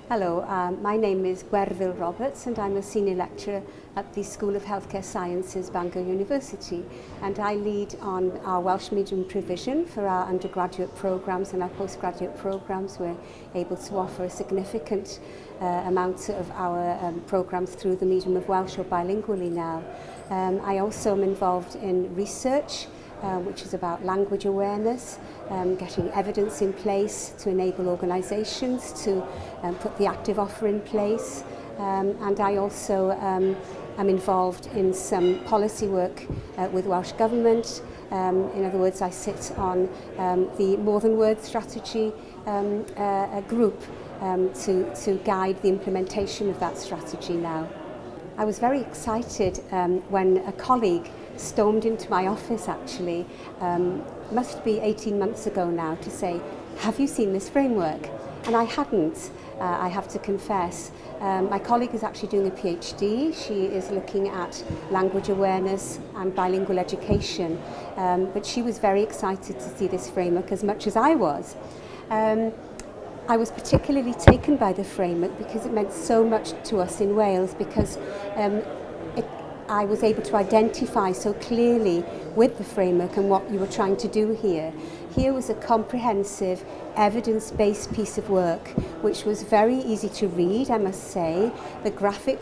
Hello, my name is Gwerfyl and I'm a senior lecturer at the School of Healthcare Sciences, Bangor University, and I lead on our Welsh medium provision for our undergraduate programmes and our postgraduate programmes. We're able to offer a significant amount of our programmes through the medium of Welsh or bilingually now. I also am involved in research, which is about language awareness, getting evidence in place to enable organisations to put the active offer in place. And I also am involved in some policy work with Welsh Government. In other words, I sit on the More Than Words strategy group to guide the implementation of that strategy now. I was very excited when a colleague stormed into my office actually, must be 18 months ago now, to say, have you seen this framework? And I hadn't, I have to confess. My colleague is actually doing a PhD. She is looking at language awareness and bilingual education, but she was very excited to see this framework as much as I was. I was particularly taken by the framework because it meant so much to us in Wales, because I was able to identify so clearly with the framework and what you were trying to do here. Here was a comprehensive, evidence-based piece of work, which was very easy to read, I must say. The graphic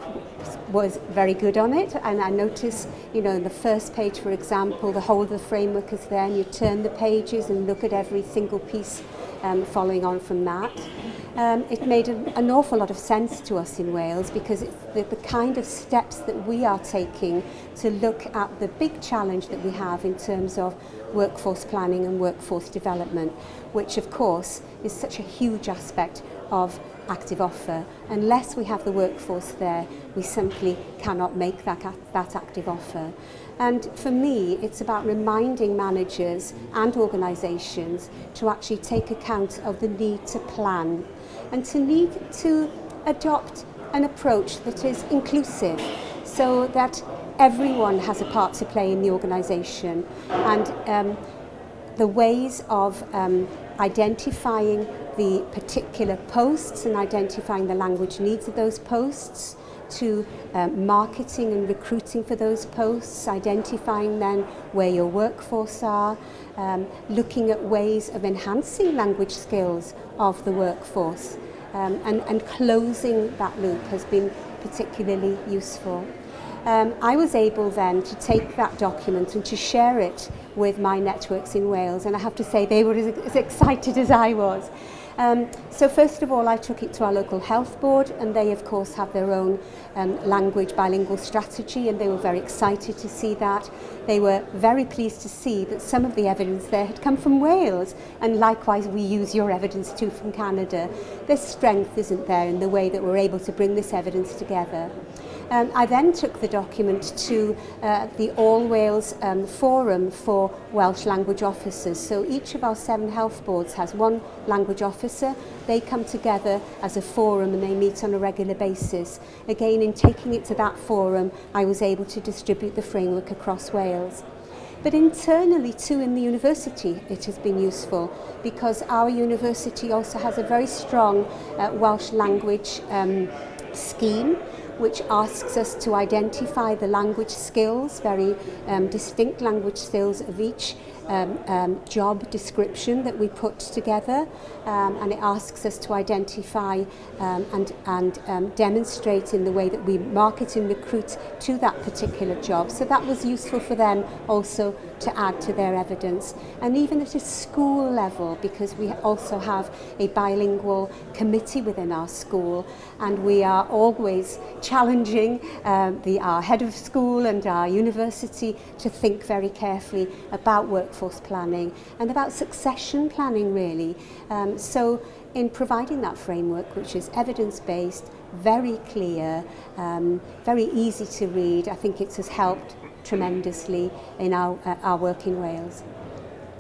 was very good on it, and I noticed, you know, in the first page, for example, the whole of the framework is there, and you turn the pages and look at every single piece following on from that. It made an awful lot of sense to us in Wales, because it's the kind of steps that we are taking to look at the big challenge that we have in terms of workforce planning and workforce development, which of course is such a huge aspect of active offer. Unless we have the workforce there, we simply cannot make that active offer. And for me, it's about reminding managers and organisations to actually take account of the need to plan and to need to adopt an approach that is inclusive, so that everyone has a part to play in the organisation, and the ways of identifying the particular posts and identifying the language needs of those posts, to marketing and recruiting for those posts, identifying then where your workforce are, looking at ways of enhancing language skills of the workforce, and closing that loop has been particularly useful. I was able then to take that document and to share it with my networks in Wales, and I have to say they were as excited as I was. So first of all, I took it to our local health board, and they of course have their own language bilingual strategy, and they were very excited to see that. They were very pleased to see that some of the evidence there had come from Wales, and likewise we use your evidence too from Canada. Their strength isn't there in the way that we're able to bring this evidence together. I then took the document to the All Wales Forum for Welsh Language Officers. So each of our 7 health boards has one language officer. They come together as a forum and they meet on a regular basis. Again, in taking it to that forum, I was able to distribute the framework across Wales. But internally too in the university it has been useful, because our university also has a very strong Welsh language scheme, which asks us to identify the language skills, very distinct language skills of each job description that we put together, and it asks us to identify and demonstrate in the way that we market and recruit to that particular job. So that was useful for them also to add to their evidence. And even at a school level, because we also have a bilingual committee within our school, and we are always challenging our head of school and our university to think very carefully about workforce planning and about succession planning, really. So in providing that framework, which is evidence-based, very clear, very easy to read, I think it has helped tremendously in our work in Wales.